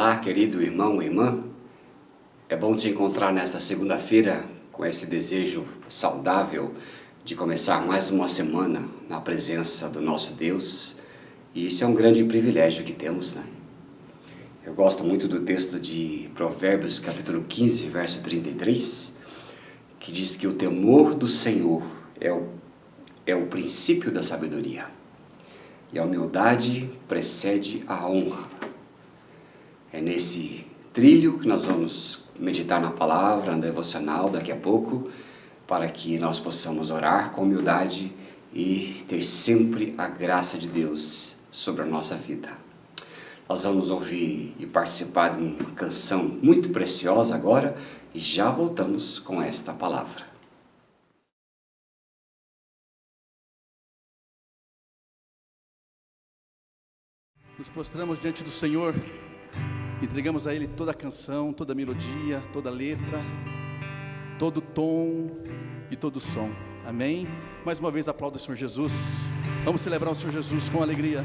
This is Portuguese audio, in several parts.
Olá, querido irmão e irmã. É bom te encontrar nesta segunda-feira com esse desejo saudável de começar mais uma semana na presença do nosso Deus. E isso é um grande privilégio que temos, né? Eu gosto muito do texto de Provérbios, capítulo 15, verso 33, que diz que o temor do Senhor é o princípio da sabedoria, e a humildade precede a honra. É nesse trilho que nós vamos meditar na palavra, no devocional daqui a pouco, para que nós possamos orar com humildade e ter sempre a graça de Deus sobre a nossa vida. Nós vamos ouvir e participar de uma canção muito preciosa agora e já voltamos com esta palavra. Nos prostramos diante do Senhor, entregamos a Ele toda a canção, toda a melodia, toda a letra, todo o tom e todo o som. Amém? Mais uma vez aplauda o Senhor Jesus. Vamos celebrar o Senhor Jesus com alegria.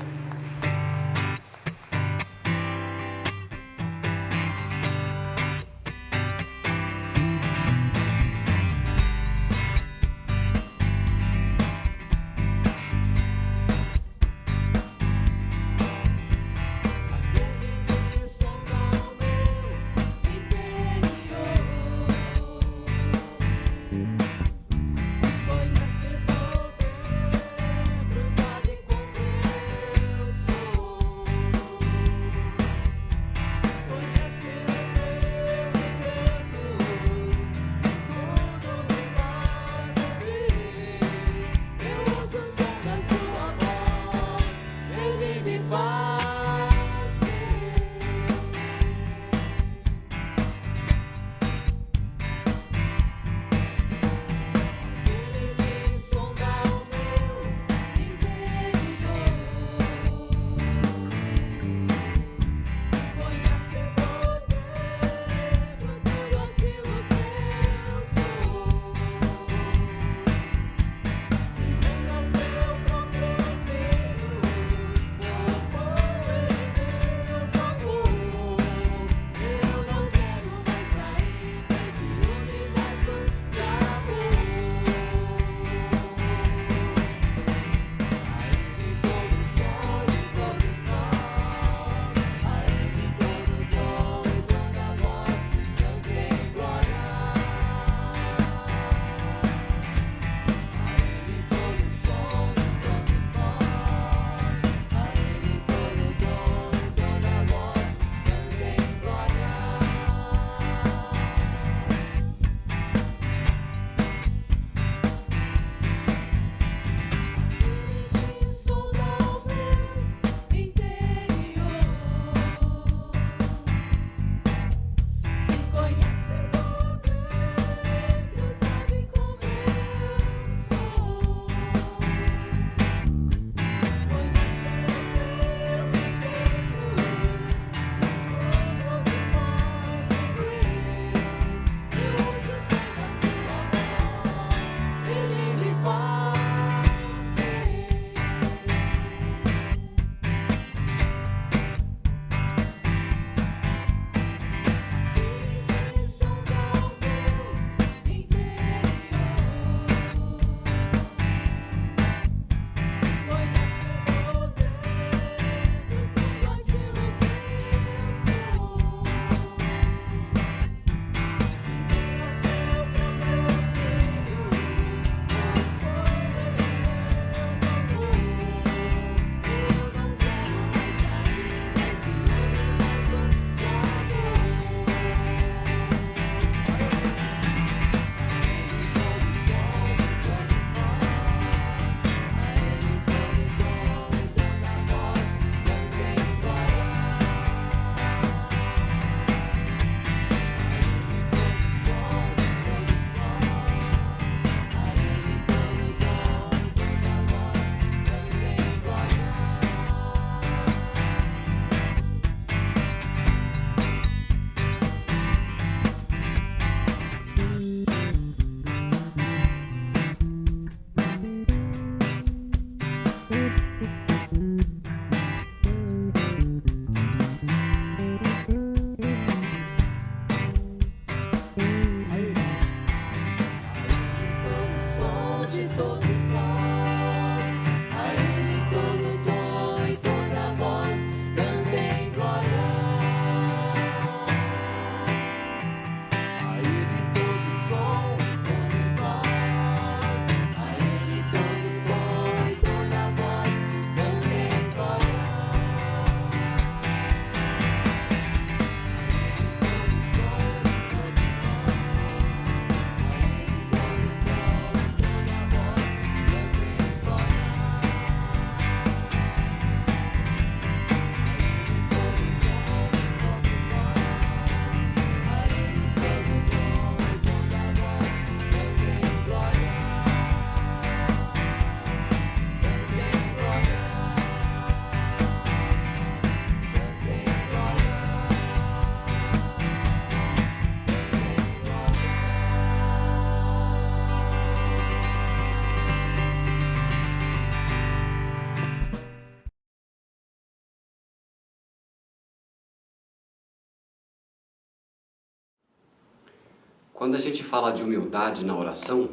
Quando a gente fala de humildade na oração,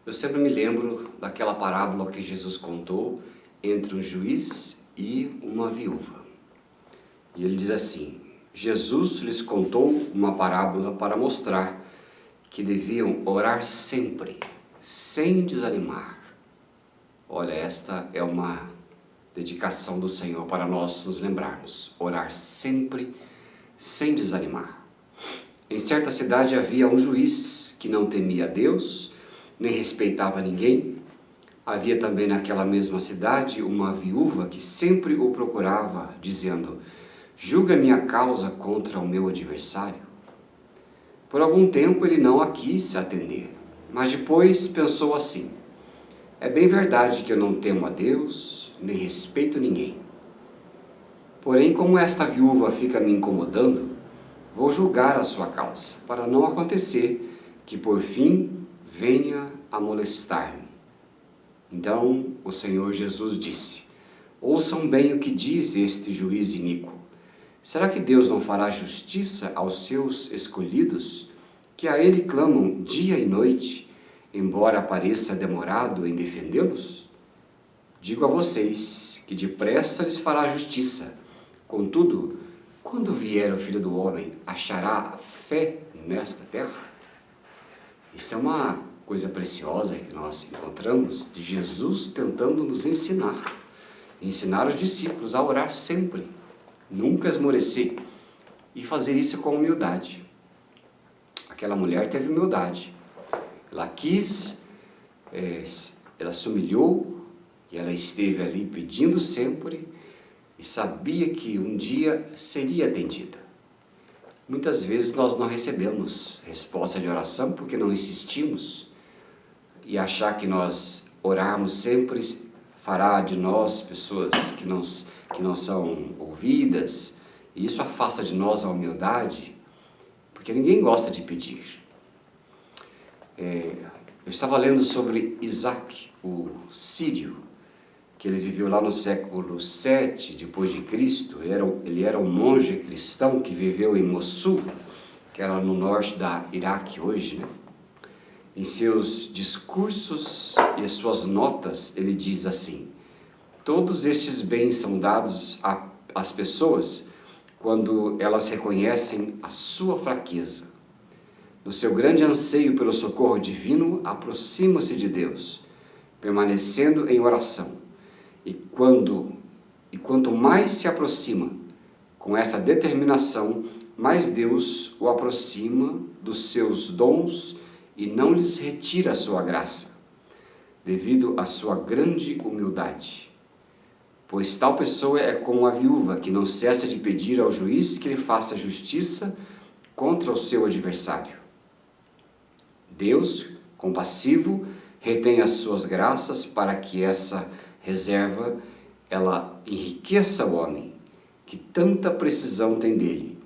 eu sempre me lembro daquela parábola que Jesus contou entre um juiz e uma viúva. E ele diz assim: Jesus lhes contou uma parábola para mostrar que deviam orar sempre, sem desanimar. Olha, esta é uma dedicação do Senhor para nós nos lembrarmos. Orar sempre, sem desanimar. Em certa cidade havia um juiz que não temia a Deus, nem respeitava ninguém. Havia também naquela mesma cidade uma viúva que sempre o procurava, dizendo: julga minha causa contra o meu adversário. Por algum tempo ele não a quis atender, mas depois pensou assim: é bem verdade que eu não temo a Deus, nem respeito ninguém. Porém, como esta viúva fica me incomodando, vou julgar a sua causa, para não acontecer que por fim venha a molestar-me. Então o Senhor Jesus disse: ouçam bem o que diz este juiz iníquo. Será que Deus não fará justiça aos seus escolhidos, que a Ele clamam dia e noite, embora pareça demorado em defendê-los? Digo a vocês que depressa lhes fará justiça. Contudo, quando vier o Filho do Homem, achará fé nesta terra? Isto é uma coisa preciosa que nós encontramos de Jesus tentando nos ensinar os discípulos a orar sempre, nunca esmorecer e fazer isso com humildade. Aquela mulher teve humildade, ela quis, ela se humilhou e ela esteve ali pedindo sempre e sabia que um dia seria atendida. Muitas vezes nós não recebemos resposta de oração porque não insistimos, e achar que nós orarmos sempre fará de nós pessoas que não são ouvidas, e isso afasta de nós a humildade, porque ninguém gosta de pedir. Eu estava lendo sobre Isaac, o sírio, que ele viveu lá no século 7 depois de Cristo. Ele era um monge cristão que viveu em Mossul, que era no norte da Iraque hoje, né? Em seus discursos e suas notas, ele diz assim: todos estes bens são dados às pessoas quando elas reconhecem a sua fraqueza. No seu grande anseio pelo socorro divino, aproxima-se de Deus, permanecendo em oração. E quanto mais se aproxima com essa determinação, mais Deus o aproxima dos seus dons e não lhes retira a sua graça, devido à sua grande humildade. Pois tal pessoa é como a viúva que não cessa de pedir ao juiz que lhe faça justiça contra o seu adversário. Deus, compassivo, retém as suas graças para que essa reserva ela enriqueça o homem, que tanta precisão tem dele,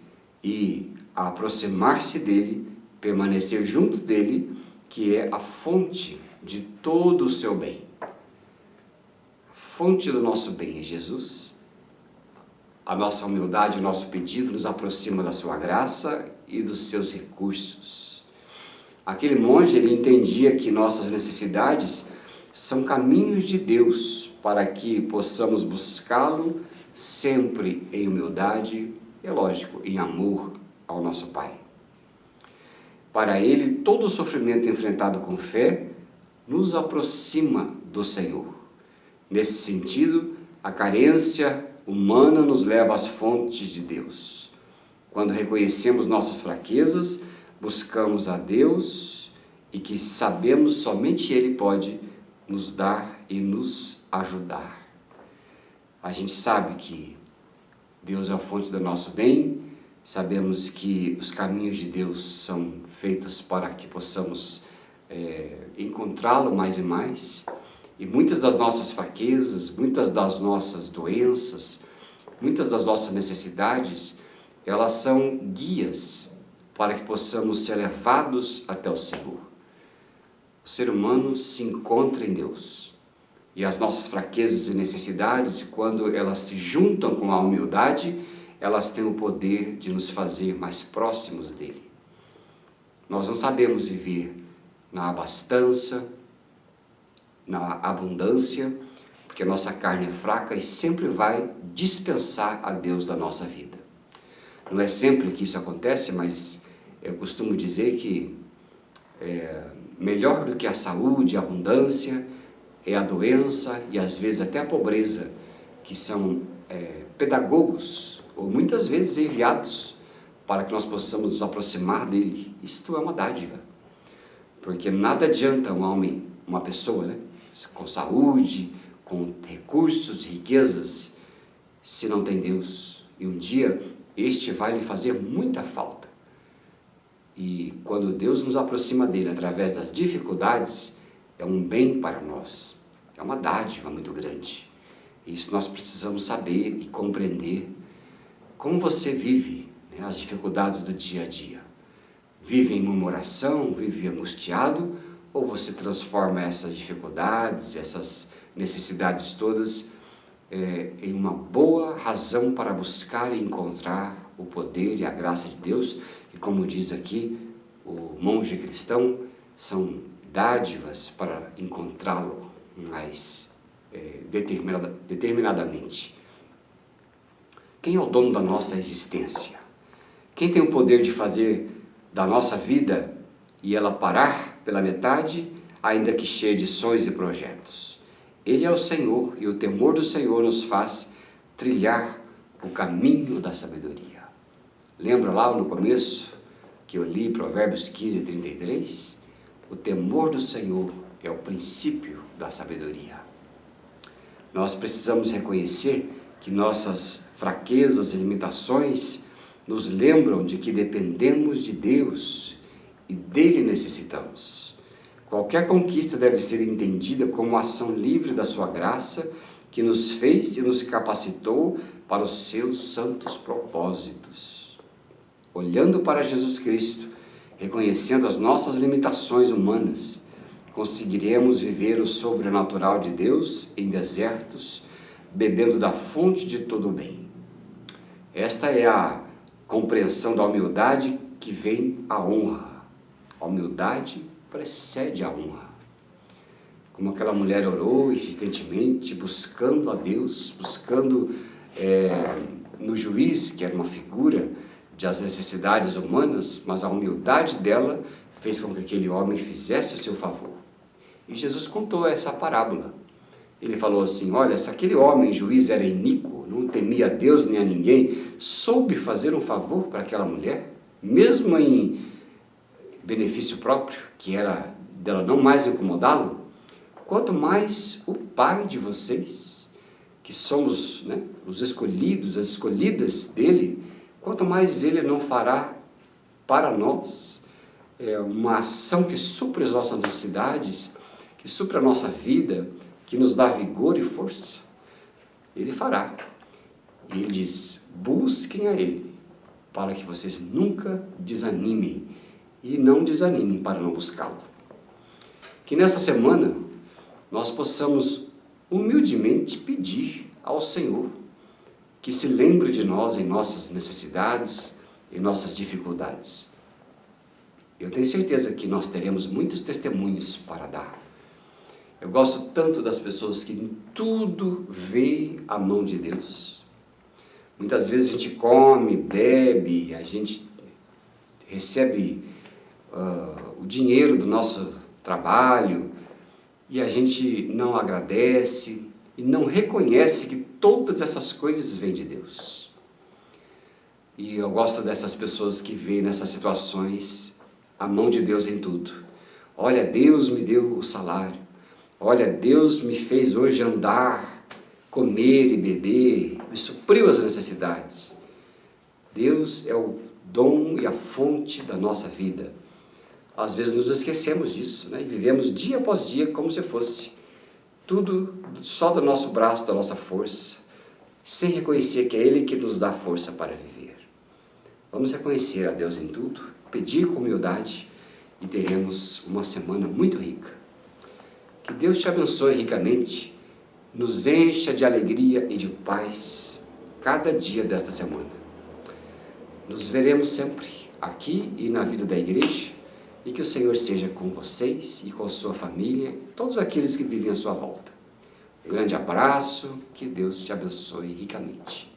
e a aproximar-se dele, permanecer junto dele, que é a fonte de todo o seu bem. A fonte do nosso bem é Jesus. A nossa humildade, o nosso pedido nos aproxima da sua graça e dos seus recursos. Aquele monge, ele entendia que nossas necessidades são caminhos de Deus para que possamos buscá-lo sempre em humildade, é lógico, em amor ao nosso Pai. Para ele, todo o sofrimento enfrentado com fé nos aproxima do Senhor. Nesse sentido, a carência humana nos leva às fontes de Deus. Quando reconhecemos nossas fraquezas, buscamos a Deus e que sabemos somente Ele pode nos dar e nos ajudar. A gente sabe que Deus é a fonte do nosso bem, sabemos que os caminhos de Deus são feitos para que possamos encontrá-lo mais e mais, e muitas das nossas fraquezas, muitas das nossas doenças, muitas das nossas necessidades, elas são guias para que possamos ser levados até o Senhor. O ser humano se encontra em Deus, e as nossas fraquezas e necessidades, quando elas se juntam com a humildade, elas têm o poder de nos fazer mais próximos dele. Nós não sabemos viver na abastança, na abundância, porque a nossa carne é fraca e sempre vai dispensar a Deus da nossa vida. Não é sempre que isso acontece, mas eu costumo dizer que melhor do que a saúde, a abundância, é a doença e às vezes até a pobreza, que são pedagogos, ou muitas vezes enviados, para que nós possamos nos aproximar dele. Isto é uma dádiva, porque nada adianta um homem, uma pessoa, né, com saúde, com recursos, riquezas, se não tem Deus. E um dia este vai lhe fazer muita falta. E quando Deus nos aproxima dele através das dificuldades, é um bem para nós, é uma dádiva muito grande. Isso nós precisamos saber e compreender. Como você vive, né, as dificuldades do dia a dia? Vive em murmuração, vive angustiado, ou você transforma essas dificuldades, essas necessidades todas em uma boa razão para buscar e encontrar o poder e a graça de Deus, que, como diz aqui o monge cristão, são dádivas para encontrá-lo mais determinadamente. Quem é o dono da nossa existência? Quem tem o poder de fazer da nossa vida e ela parar pela metade, ainda que cheia de sonhos e projetos? Ele é o Senhor, e o temor do Senhor nos faz trilhar o caminho da sabedoria. Lembra lá no começo que eu li Provérbios 15:33? O temor do Senhor é o princípio da sabedoria. Nós precisamos reconhecer que nossas fraquezas e limitações nos lembram de que dependemos de Deus e dele necessitamos. Qualquer conquista deve ser entendida como uma ação livre da sua graça, que nos fez e nos capacitou para os seus santos propósitos. Olhando para Jesus Cristo, reconhecendo as nossas limitações humanas, conseguiremos viver o sobrenatural de Deus em desertos, bebendo da fonte de todo o bem. Esta é a compreensão da humildade que vem a honra. A humildade precede a honra. Como aquela mulher orou insistentemente, buscando a Deus, buscando no juiz, que era uma figura das necessidades humanas, mas a humildade dela fez com que aquele homem fizesse o seu favor. E Jesus contou essa parábola. Ele falou assim: olha, se aquele homem juiz era iníquo, não temia a Deus nem a ninguém, soube fazer um favor para aquela mulher, mesmo em benefício próprio, que era dela não mais incomodá-lo, quanto mais o Pai de vocês, que somos, né, os escolhidos, as escolhidas dele, quanto mais ele não fará para nós uma ação que supre as nossas necessidades, que supre a nossa vida, que nos dá vigor e força. Ele fará. E ele diz: busquem a ele, para que vocês nunca desanimem, e não desanimem para não buscá-lo. Que nesta semana nós possamos humildemente pedir ao Senhor que se lembre de nós em nossas necessidades, em nossas dificuldades. Eu tenho certeza que nós teremos muitos testemunhos para dar. Eu gosto tanto das pessoas que em tudo veem a mão de Deus. Muitas vezes a gente come, bebe, a gente recebe o dinheiro do nosso trabalho e a gente não agradece e não reconhece que todas essas coisas vêm de Deus. E eu gosto dessas pessoas que veem nessas situações a mão de Deus em tudo. Olha, Deus me deu o salário. Olha, Deus me fez hoje andar, comer e beber, me supriu as necessidades. Deus é o dom e a fonte da nossa vida. Às vezes nos esquecemos disso, né? E vivemos dia após dia como se fosse tudo só do nosso braço, da nossa força, sem reconhecer que é Ele que nos dá força para viver. Vamos reconhecer a Deus em tudo, pedir com humildade e teremos uma semana muito rica. Que Deus te abençoe ricamente, nos encha de alegria e de paz cada dia desta semana. Nos veremos sempre aqui e na vida da igreja, e que o Senhor seja com vocês e com a sua família, todos aqueles que vivem à sua volta. Um grande abraço, que Deus te abençoe ricamente.